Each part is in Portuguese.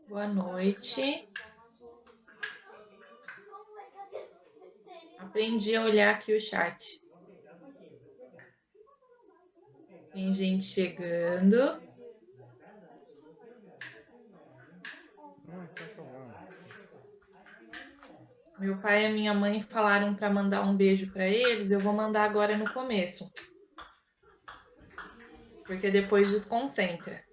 Boa noite. Aprendi a olhar aqui o chat. Tem gente chegando. Meu pai e a minha mãe falaram para mandar um beijo para eles. Eu vou mandar agora no começo. Porque depois desconcentra.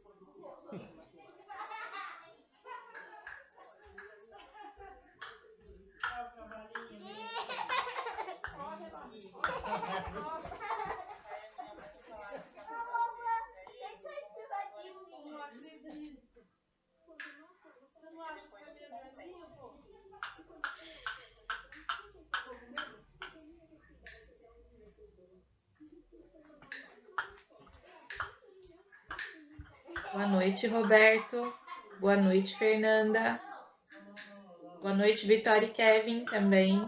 Boa noite, Roberto. Boa noite, Fernanda. Boa noite, Vitória e Kevin também.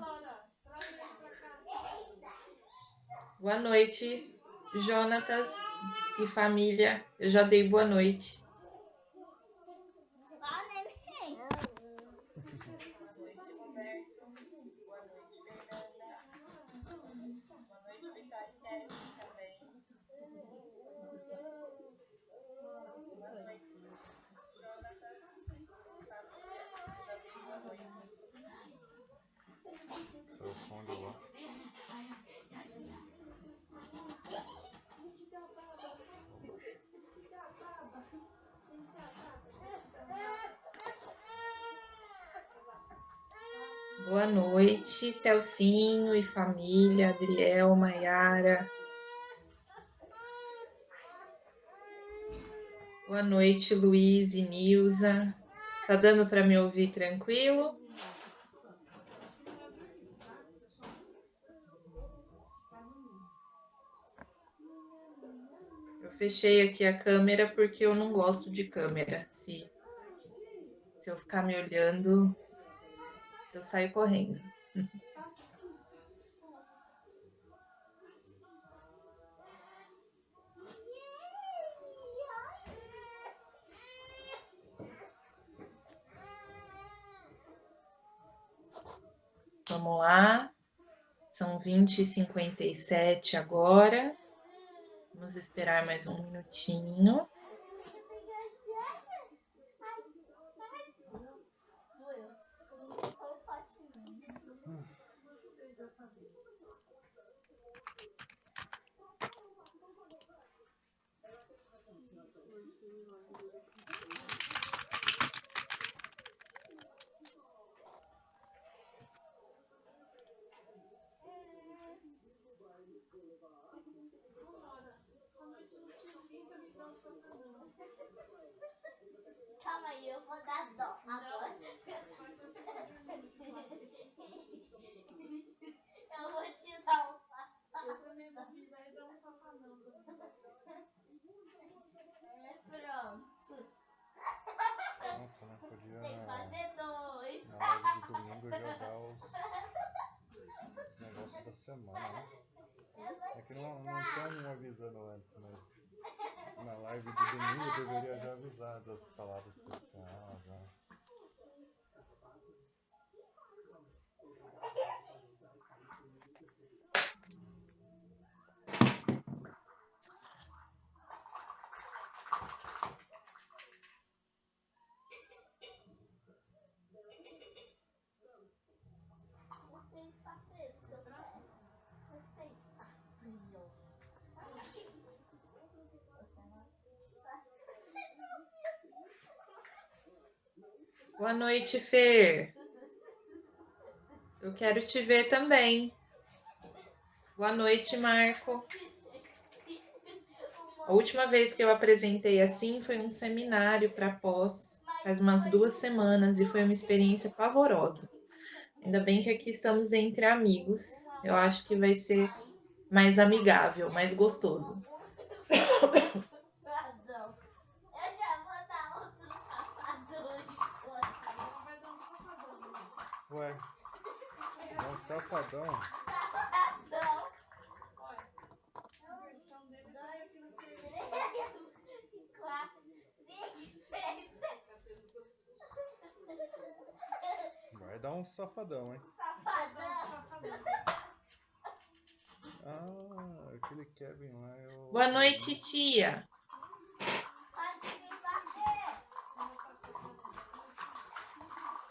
Boa noite, Jonatas e família. Eu já dei boa noite. Boa noite, Roberto. Boa noite, Fernanda. Boa noite, Vitória e Kevin também. Boa noite, Jonatas e família. Eu já dei boa noite. Seu som de lá. Boa noite, Celcinho e família, Adriel, Maiara. Boa noite, Luiz e Nilza. Tá dando para me ouvir tranquilo? Eu fechei aqui a câmera porque eu não gosto de câmera. Se eu ficar me olhando, eu saio correndo. Vamos lá. São 20h57 agora. Vamos esperar mais um minutinho. Calma aí, eu vou dar dó agora. Eu vou te dar um sofá. Eu também vou virar e dar um sofá não. Pronto. Nossa, não podia Tem que fazer dois. na live de domingo jogar os negócios da semana, né? É que não estão avisando antes, mas na live de domingo deveria já avisar das palavras especiais, já. Você está preso, seu pé. Você está frio. Você não está. Boa noite, Fer. Eu quero te ver também. Boa noite, Marco. A última vez que eu apresentei assim foi um seminário para pós, faz umas 2 semanas, e foi uma experiência pavorosa. Ainda bem que aqui estamos entre amigos. Eu acho que vai ser mais amigável, mais gostoso. Safadão. Eu já vou dar outro safadão em você. Ela vai dar um safadão. Ué, é um safadão. Safadão. Olha, a versão dele é um safadão, hein? Safadão. Ah, aquele Kevin lá é o... Boa noite, tia. Pode me bater.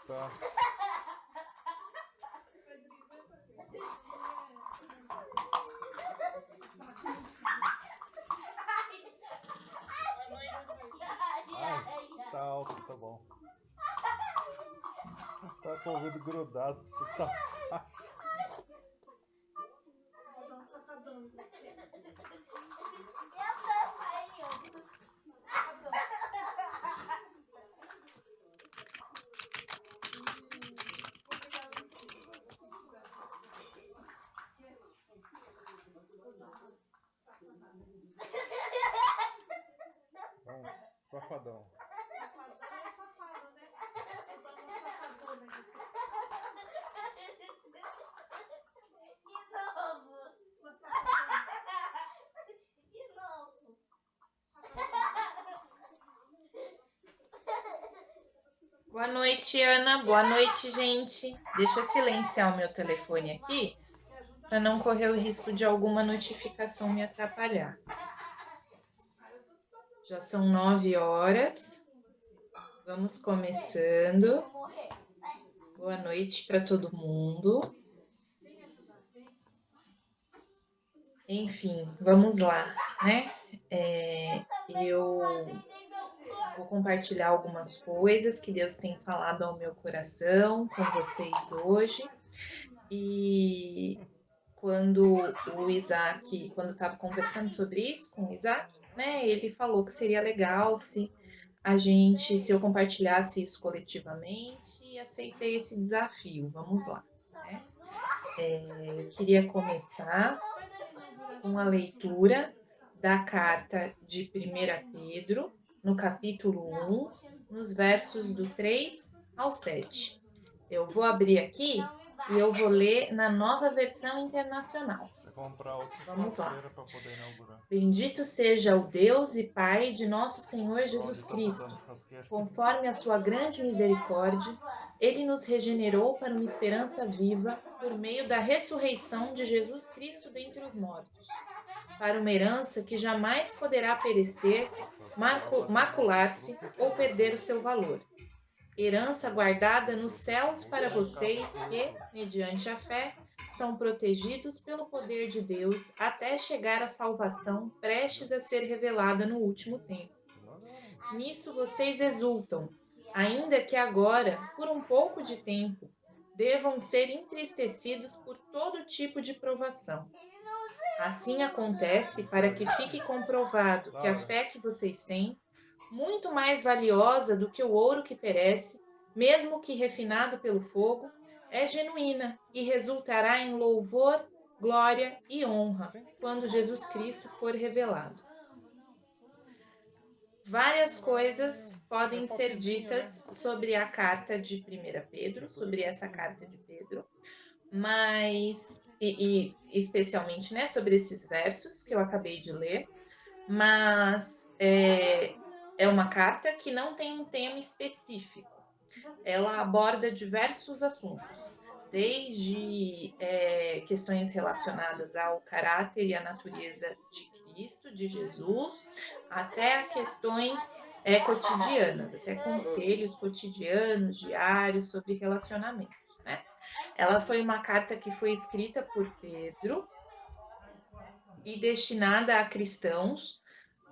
Tá. Ai, tá alto, tá bom. Tá com o ouvido grudado, você tá... Vou dar um safadão em você. Eu tô saindo. Vou pegar lá em cima. É um safadão. Safadão é safado, né? Vou dar uma safadona em você. De novo. Uma safadona. De novo. Safadona. Boa noite, Ana. Boa noite, gente. Deixa eu silenciar o meu telefone aqui Me ajuda para não correr o risco de alguma notificação me atrapalhar. Já são 9 horas. Vamos começando. Vou morrer. Boa noite para todo mundo. Vem me ajudar, vem. Enfim, vamos lá, né? Eu Atender meu corpo. vou compartilhar algumas coisas que Deus tem falado ao meu coração com vocês hoje. E quando o Isaac, quando eu estava conversando sobre isso com o Isaac, né, ele falou que seria legal se eu compartilhasse isso coletivamente, e aceitei esse desafio. Vamos lá, né? Eu queria começar com a leitura da carta de 1 Pedro, no capítulo 1, nos versos do 3 ao 7. Eu vou abrir aqui e eu vou ler na Nova Versão Internacional. Vou comprar outra Vamos lá. churrasqueira para poder inaugurar. Bendito seja o Deus e Pai de nosso Senhor Jesus Olha, tá Cristo. botando churrasqueira. Conforme a sua grande misericórdia, ele nos regenerou para uma esperança viva por meio da ressurreição de Jesus Cristo dentre os mortos, para uma herança que jamais poderá perecer, macular-se ou perder o seu valor. Herança guardada nos céus para vocês que, mediante a fé, são protegidos pelo poder de Deus até chegar à salvação prestes a ser revelada no último tempo. Nisso vocês exultam, ainda que agora, por um pouco de tempo, devam ser entristecidos por todo tipo de provação. Assim acontece para que fique comprovado que a fé que vocês têm, muito mais valiosa do que o ouro que perece, mesmo que refinado pelo fogo, é genuína e resultará em louvor, glória e honra quando Jesus Cristo for revelado. Várias coisas podem ser ditas sobre a carta de 1 Pedro, sobre essa carta de Pedro, mas, e especialmente, né, sobre esses versos que eu acabei de ler, mas é uma carta que não tem um tema específico. Ela aborda diversos assuntos, desde questões relacionadas ao caráter e à natureza de Cristo, de Jesus, até questões cotidianas, até conselhos cotidianos, diários, sobre relacionamentos, né? Ela foi uma carta que foi escrita por Pedro e destinada a cristãos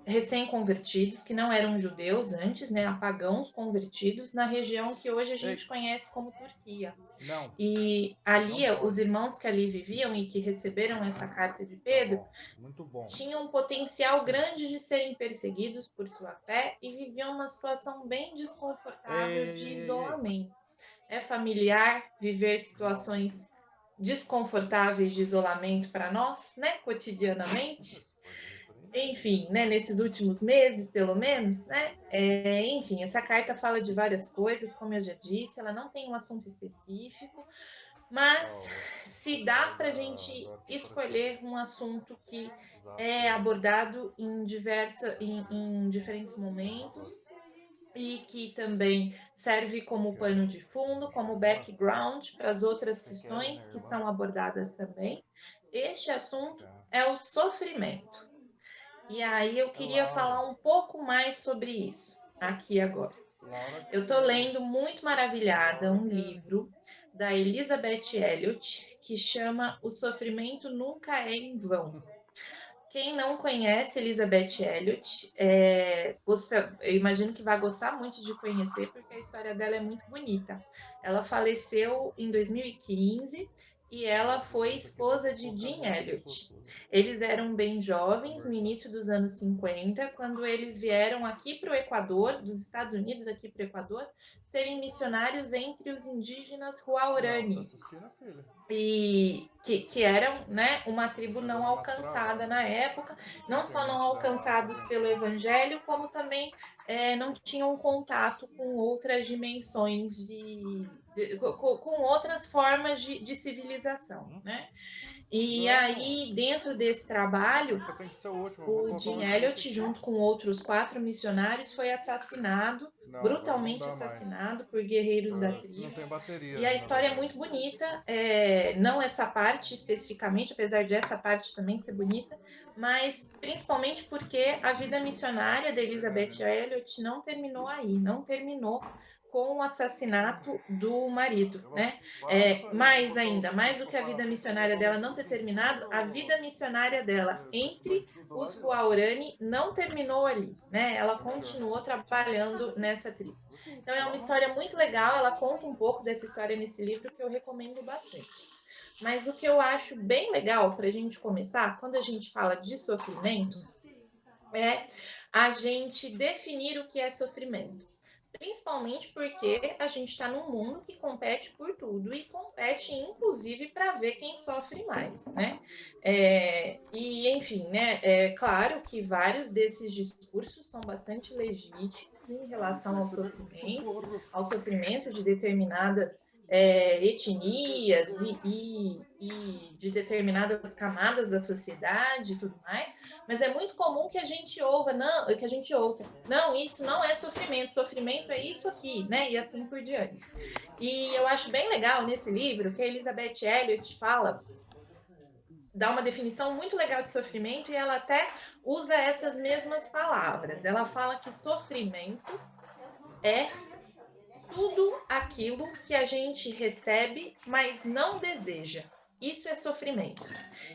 recém-convertidos, que não eram judeus antes, né, a pagãos convertidos na região que hoje a gente conhece como Turquia. Não. E ali, os irmãos que ali viviam e que receberam essa carta de Pedro, muito bom, tinham um potencial grande de serem perseguidos por sua fé e viviam uma situação bem desconfortável de isolamento. É familiar viver situações desconfortáveis de isolamento para nós, né, cotidianamente. Enfim, né, nesses últimos meses, pelo menos, né? Enfim, essa carta fala de várias coisas, como eu já disse, ela não tem um assunto específico, mas se dá para a gente escolher um assunto que é abordado em diferentes momentos e que também serve como pano de fundo, como background para as outras questões que são abordadas também. Este assunto é o sofrimento. E aí eu queria falar um pouco mais sobre isso aqui agora. Eu estou lendo muito maravilhada um livro da Elizabeth Elliot que chama O Sofrimento Nunca é em Vão. Quem não conhece Elizabeth Elliot, eu imagino que vai gostar muito de conhecer, porque a história dela é muito bonita. Ela faleceu em 2015 e ela foi esposa de Jim Elliot. Eles eram bem jovens, no início dos anos 50, quando eles vieram aqui para o Equador, dos Estados Unidos aqui para o Equador, serem missionários entre os indígenas Huaorani, e que eram, né, uma tribo não alcançada na época, não só não alcançados pelo evangelho, como também não tinham contato com outras dimensões com outras formas de civilização, né? E aí, dentro desse trabalho, o Jim Elliot, junto com outros 4 missionários, foi assassinado, brutalmente assassinado por guerreiros da tribo. E a história é muito bonita, não essa parte especificamente, apesar de essa parte também ser bonita, mas principalmente porque a vida missionária da Elizabeth Elliot não terminou aí, não terminou com o assassinato do marido, né? Mais ainda, mais do que a vida missionária dela não ter terminado, a vida missionária dela entre os Huaorani não terminou ali, né? Ela continuou trabalhando nessa tribo. Então é uma história muito legal, ela conta um pouco dessa história nesse livro que eu recomendo bastante. Mas o que eu acho bem legal para a gente começar, quando a gente fala de sofrimento, é a gente definir o que é sofrimento. Principalmente porque a gente está num mundo que compete por tudo e compete, inclusive, para ver quem sofre mais, né? E, enfim, né? É claro que vários desses discursos são bastante legítimos em relação ao sofrimento de determinadas etnias e de determinadas camadas da sociedade e tudo mais, mas é muito comum que a gente ouça, não, isso não é sofrimento, sofrimento é isso aqui, né? E assim por diante. E eu acho bem legal nesse livro que a Elizabeth Elliot dá uma definição muito legal de sofrimento e ela até usa essas mesmas palavras. Ela fala que sofrimento é tudo aquilo que a gente recebe, mas não deseja. Isso é sofrimento.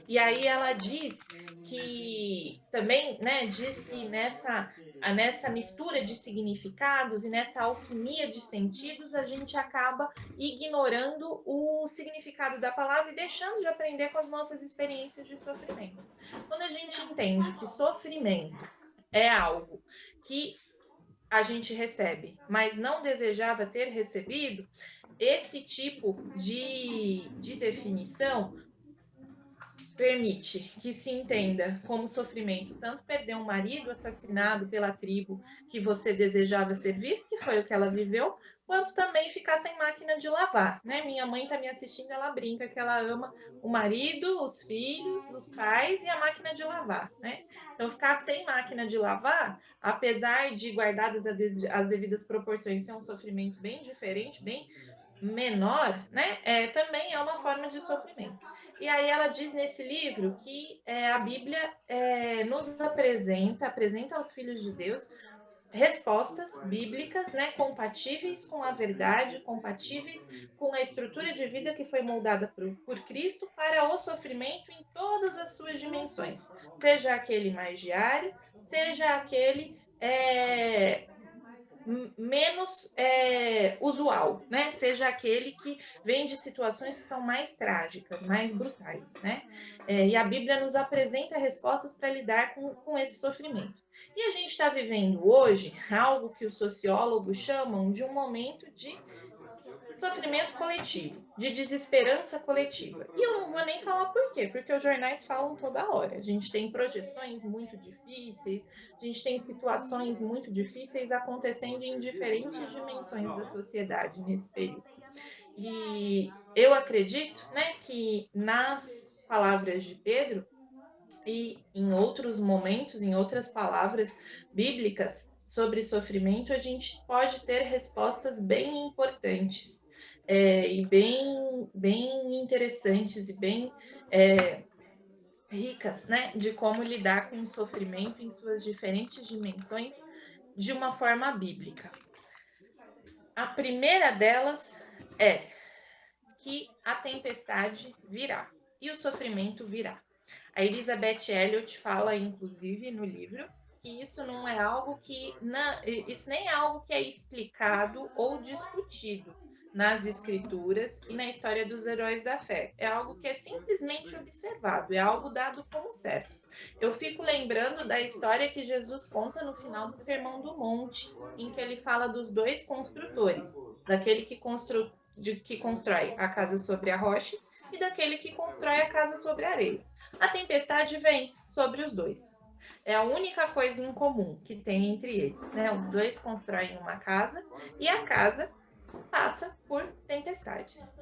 E aí ela diz que também, né, diz que nessa mistura de significados e nessa alquimia de sentidos, a gente acaba ignorando o significado da palavra e deixando de aprender com as nossas experiências de sofrimento. Quando a gente entende que sofrimento é algo que a gente recebe, mas não desejava ter recebido, esse tipo de definição permite que se entenda como sofrimento tanto perder um marido assassinado pela tribo que você desejava servir, que foi o que ela viveu, quanto também ficar sem máquina de lavar, né? Minha mãe está me assistindo, ela brinca que ela ama o marido, os filhos, os pais e a máquina de lavar, né? Então ficar sem máquina de lavar, apesar de guardadas as devidas proporções, ser um sofrimento bem diferente, bem menor, né? Também é uma forma de sofrimento. E aí ela diz nesse livro que a Bíblia nos apresenta aos filhos de Deus respostas bíblicas, né, compatíveis com a verdade, compatíveis com a estrutura de vida que foi moldada por Cristo para o sofrimento em todas as suas dimensões, seja aquele mais diário, seja aquele menos usual, né? Seja aquele que vem de situações que são mais trágicas, mais brutais, né? E a Bíblia nos apresenta respostas para lidar com esse sofrimento. E a gente está vivendo hoje algo que os sociólogos chamam de um momento de sofrimento coletivo, de desesperança coletiva. E eu não vou nem falar por quê, porque os jornais falam toda hora. A gente tem projeções muito difíceis, a gente tem situações muito difíceis acontecendo em diferentes dimensões da sociedade nesse período. E eu acredito, né, que nas palavras de Pedro e em outros momentos, em outras palavras bíblicas, sobre sofrimento, a gente pode ter respostas bem importantes e bem interessantes e bem ricas, né, de como lidar com o sofrimento em suas diferentes dimensões de uma forma bíblica. A primeira delas é que a tempestade virá e o sofrimento virá. A Elizabeth Elliot fala, inclusive, no livro, que isso não é algo que isso nem é algo que é explicado ou discutido nas escrituras e na história dos heróis da fé. É algo que é simplesmente observado, é algo dado como certo. Eu fico lembrando da história que Jesus conta no final do Sermão do Monte, em que ele fala dos dois construtores, daquele que constrói a casa sobre a rocha e daquele que constrói a casa sobre a areia. A tempestade vem sobre os dois. É a única coisa em comum que tem entre eles, né? Os dois constroem uma casa e a casa passa por tempestades.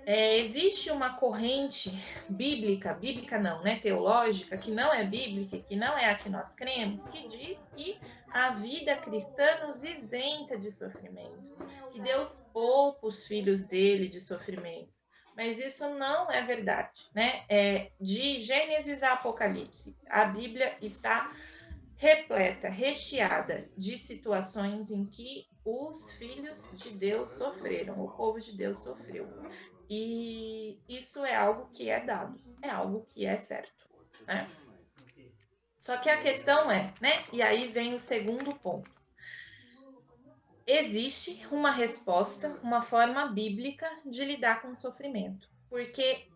Existe uma corrente bíblica não, né? Teológica, que não é bíblica, que não é a que nós cremos, que diz que a vida cristã nos isenta de sofrimentos, que Deus poupa os filhos dele de sofrimentos. Mas isso não é verdade, né? De Gênesis a Apocalipse, a Bíblia está repleta, recheada de situações em que os filhos de Deus sofreram, o povo de Deus sofreu. E isso é algo que é dado, é algo que é certo, né? Só que a questão é, né? E aí vem o segundo ponto. Existe uma resposta, uma forma bíblica de lidar com o sofrimento, porque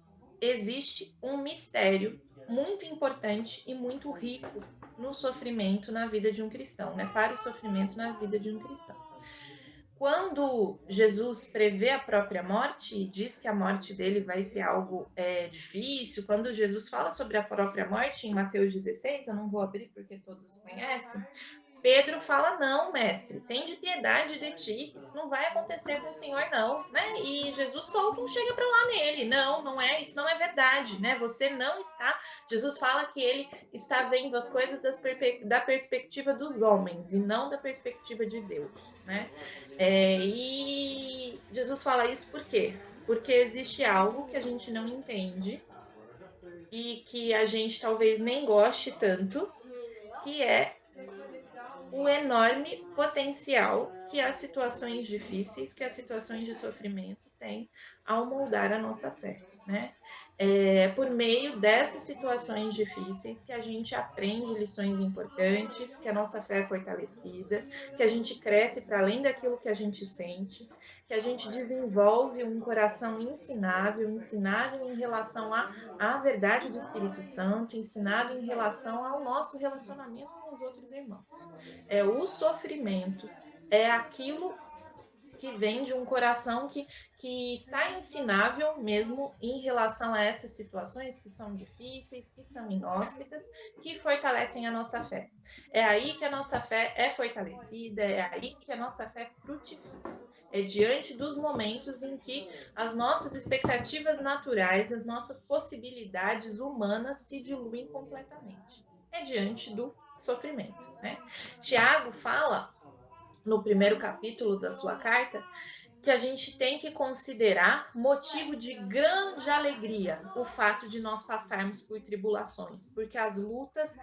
existe um mistério muito importante e muito rico no sofrimento na vida de um cristão, né? Para o sofrimento na vida de um cristão. Quando Jesus prevê a própria morte e diz que a morte dele vai ser algo difícil, quando Jesus fala sobre a própria morte em Mateus 16, eu não vou abrir porque todos conhecem, Pedro fala, não, mestre, tem de piedade de ti, isso não vai acontecer com o Senhor, não, né? E Jesus solta um chega para lá nele, não é, isso não é verdade, né? Você não está, Jesus fala que ele está vendo as coisas da perspectiva dos homens e não da perspectiva de Deus, né? E Jesus fala isso por quê? Porque existe algo que a gente não entende e que a gente talvez nem goste tanto, que é o enorme potencial que as situações difíceis, que as situações de sofrimento têm ao moldar a nossa fé, né? Por meio dessas situações difíceis que a gente aprende lições importantes, que a nossa fé é fortalecida, que a gente cresce para além daquilo que a gente sente, que a gente desenvolve um coração ensinável em relação à verdade do Espírito Santo, ensinado em relação ao nosso relacionamento com os outros irmãos. O sofrimento, é aquilo que vem de um coração que está ensinável mesmo em relação a essas situações que são difíceis, que são inóspitas, que fortalecem a nossa fé. É aí que a nossa fé é fortalecida, é aí que a nossa fé frutifica. É diante dos momentos em que as nossas expectativas naturais, as nossas possibilidades humanas se diluem completamente. É diante do sofrimento, né? Tiago fala no primeiro capítulo da sua carta que a gente tem que considerar motivo de grande alegria o fato de nós passarmos por tribulações, porque as lutas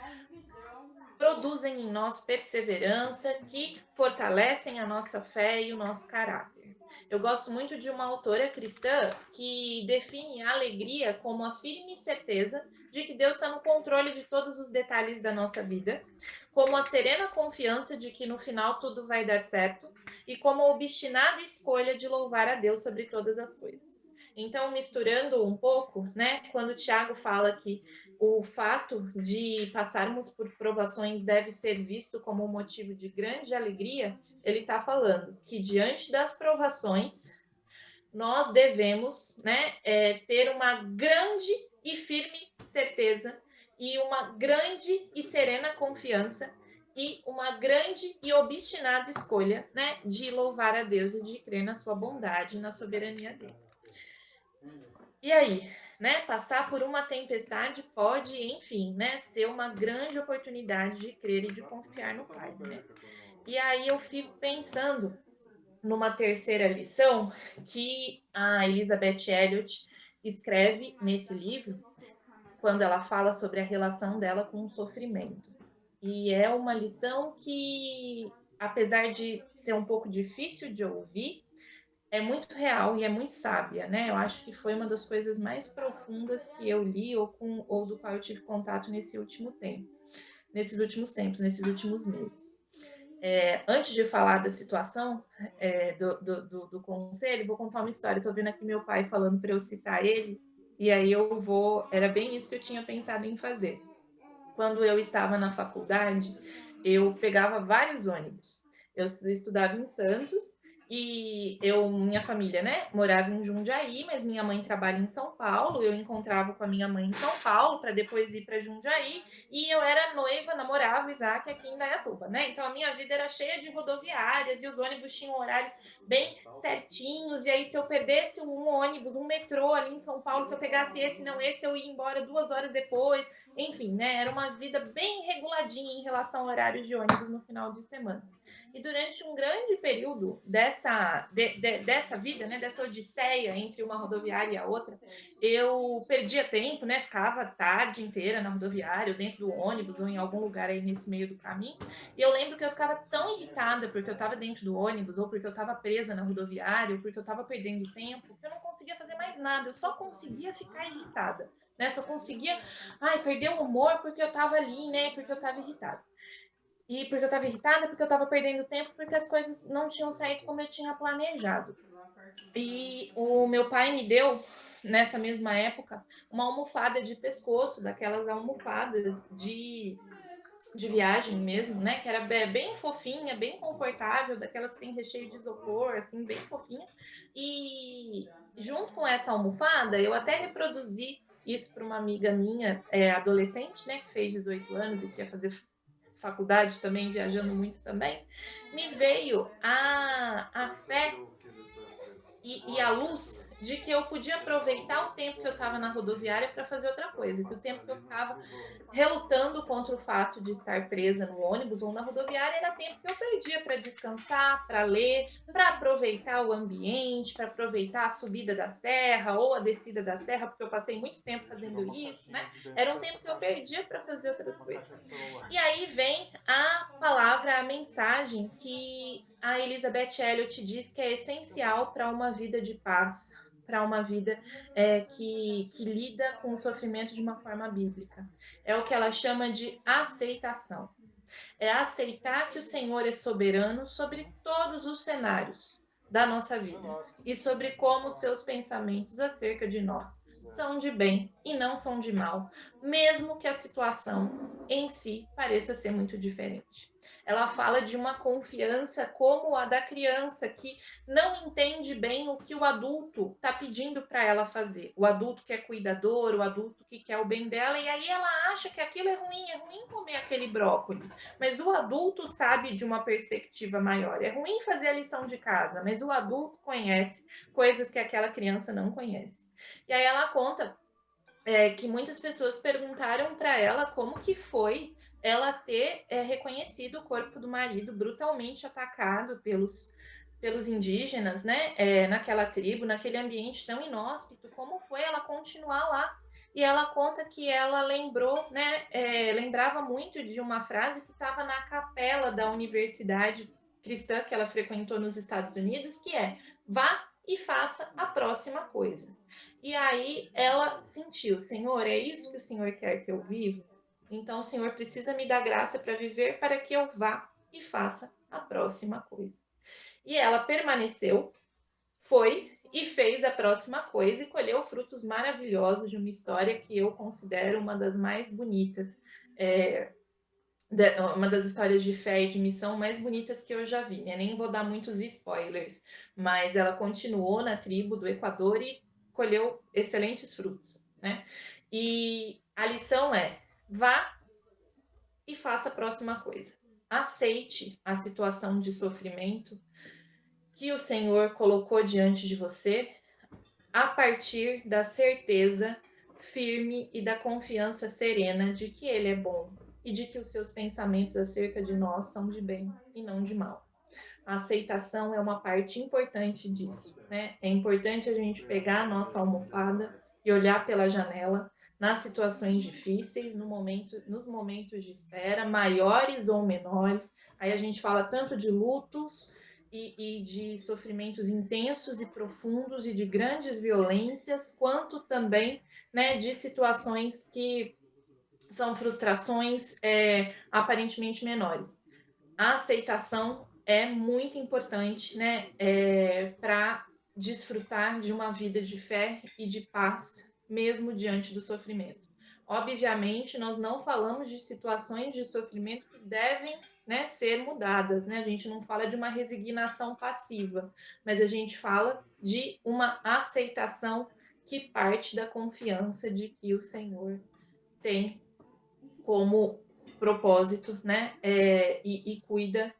produzem em nós perseverança, que fortalecem a nossa fé e o nosso caráter. Eu gosto muito de uma autora cristã que define a alegria como a firme certeza de que Deus está no controle de todos os detalhes da nossa vida, como a serena confiança de que no final tudo vai dar certo e como a obstinada escolha de louvar a Deus sobre todas as coisas. Então, misturando um pouco, né, quando o Tiago fala que o fato de passarmos por provações deve ser visto como um motivo de grande alegria, ele está falando que diante das provações, nós devemos, né, ter uma grande e firme certeza e uma grande e serena confiança e uma grande e obstinada escolha, né, de louvar a Deus e de crer na sua bondade e na soberania dele. E aí, né, passar por uma tempestade pode, enfim, né, ser uma grande oportunidade de crer e de confiar no Pai, né? E aí eu fico pensando numa terceira lição que a Elizabeth Elliot escreve nesse livro, quando ela fala sobre a relação dela com o sofrimento. E é uma lição que, apesar de ser um pouco difícil de ouvir, é muito real e é muito sábia, né? Eu acho que foi uma das coisas mais profundas que eu li ou do qual eu tive contato nesses últimos tempos, nesses últimos meses. Antes de falar da situação do conselho, vou contar uma história. Estou vendo aqui meu pai falando para eu citar ele, e aí eu vou. Era bem isso que eu tinha pensado em fazer. Quando eu estava na faculdade, eu pegava vários ônibus. Eu estudava em Santos e minha família, né, morava em Jundiaí, mas minha mãe trabalha em São Paulo. Eu encontrava com a minha mãe em São Paulo para depois ir para Jundiaí e eu era noiva, namorava o Isaac aqui em Dayatuba, né? Então a minha vida era cheia de rodoviárias e os ônibus tinham horários bem certinhos. E aí se eu perdesse um ônibus, um metrô ali em São Paulo, se eu pegasse esse não esse, eu ia embora 2 horas depois. Enfim, né? Era uma vida bem reguladinha em relação a horários de ônibus no final de semana. E durante um grande período dessa vida, né, dessa odisseia entre uma rodoviária e a outra, eu perdia tempo, né, ficava a tarde inteira na rodoviária, ou dentro do ônibus, ou em algum lugar aí nesse meio do caminho. E eu lembro que eu ficava tão irritada porque eu estava dentro do ônibus, ou porque eu estava presa na rodoviária, ou porque eu estava perdendo tempo, que eu não conseguia fazer mais nada, eu só conseguia ficar irritada. Né? Só conseguia, perder o humor porque eu tava ali, né? Porque eu tava irritada. E porque eu tava irritada, porque eu tava perdendo tempo, porque as coisas não tinham saído como eu tinha planejado. E o meu pai me deu, nessa mesma época, uma almofada de pescoço, daquelas almofadas de viagem mesmo, né? Que era bem fofinha, bem confortável, daquelas que tem recheio de isopor, assim, bem fofinha. E junto com essa almofada, eu até reproduzi isso para uma amiga minha, adolescente, né? Que fez 18 anos e queria fazer faculdade também, viajando muito também. Me veio a fé e a luz de que eu podia aproveitar o tempo que eu estava na rodoviária para fazer outra coisa, que o tempo que eu ficava relutando contra o fato de estar presa no ônibus ou na rodoviária era tempo que eu perdia para descansar, para ler, para aproveitar o ambiente, para aproveitar a subida da serra ou a descida da serra, porque eu passei muito tempo fazendo isso, né? Era um tempo que eu perdia para fazer outras coisas. E aí vem a palavra, a mensagem que a Elizabeth Elliot diz que é essencial para uma vida de paz, para uma vida que lida com o sofrimento de uma forma bíblica. É o que ela chama de aceitação. É aceitar que o Senhor é soberano sobre todos os cenários da nossa vida e sobre como seus pensamentos acerca de nós são de bem e não são de mal, mesmo que a situação em si pareça ser muito diferente. Ela fala de uma confiança como a da criança que não entende bem o que o adulto está pedindo para ela fazer. O adulto que é cuidador, o adulto que quer o bem dela, e aí ela acha que aquilo é ruim comer aquele brócolis. Mas o adulto sabe de uma perspectiva maior. É ruim fazer a lição de casa, mas o adulto conhece coisas que aquela criança não conhece. E aí ela conta que muitas pessoas perguntaram para ela como que foi ela ter reconhecido o corpo do marido brutalmente atacado pelos indígenas, né, naquela tribo, naquele ambiente tão inóspito, como foi ela continuar lá. E ela conta que ela lembrou, né, lembrava muito de uma frase que estava na capela da universidade cristã que ela frequentou nos Estados Unidos, que é: vá e faça a próxima coisa. E aí ela sentiu: Senhor, é isso que o Senhor quer que eu viva? Então o Senhor precisa me dar graça para viver para que eu vá e faça a próxima coisa. E ela permaneceu, foi e fez a próxima coisa e colheu frutos maravilhosos de uma história que eu considero uma das mais bonitas, uma das histórias de fé e de missão mais bonitas que eu já vi, né? Nem vou dar muitos spoilers, mas ela continuou na tribo do Equador e colheu excelentes frutos, né? E a lição é: vá e faça a próxima coisa. Aceite a situação de sofrimento que o Senhor colocou diante de você a partir da certeza firme e da confiança serena de que Ele é bom e de que os seus pensamentos acerca de nós são de bem e não de mal. A aceitação é uma parte importante disso, né? É importante a gente pegar a nossa almofada e olhar pela janela nas situações difíceis, nos momentos de espera, maiores ou menores. Aí a gente fala tanto de lutos e de sofrimentos intensos e profundos e de grandes violências, quanto também, né, de situações que são frustrações aparentemente menores. A aceitação é muito importante, né, para desfrutar de uma vida de fé e de paz, mesmo diante do sofrimento. Obviamente, nós não falamos de situações de sofrimento que devem, né, ser mudadas, né? A gente não fala de uma resignação passiva, mas a gente fala de uma aceitação que parte da confiança de que o Senhor tem como propósito, né? E cuida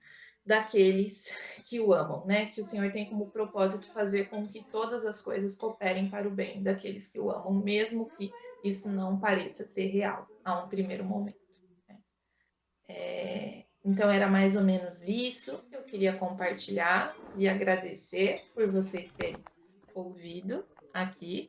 daqueles que o amam, né? Que o Senhor tem como propósito fazer com que todas as coisas cooperem para o bem daqueles que o amam, mesmo que isso não pareça ser real a um primeiro momento. Né? Então era mais ou menos isso que eu queria compartilhar e agradecer por vocês terem ouvido aqui.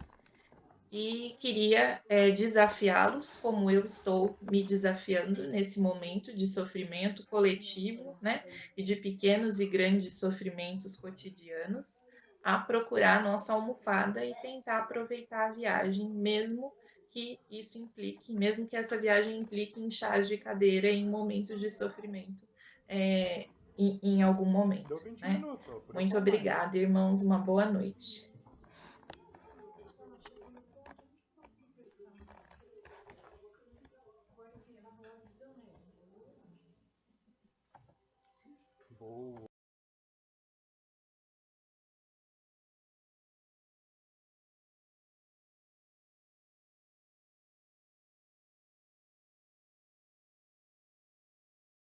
E queria desafiá-los, como eu estou me desafiando nesse momento de sofrimento coletivo, né? E de pequenos e grandes sofrimentos cotidianos, a procurar a nossa almofada e tentar aproveitar a viagem, mesmo que isso implique, mesmo que essa viagem implique em chás de cadeira em momentos de sofrimento, em algum momento. Deu 20 Né? minutos, ó, podia Muito falar mais. obrigada, irmãos. Uma boa noite. Boa.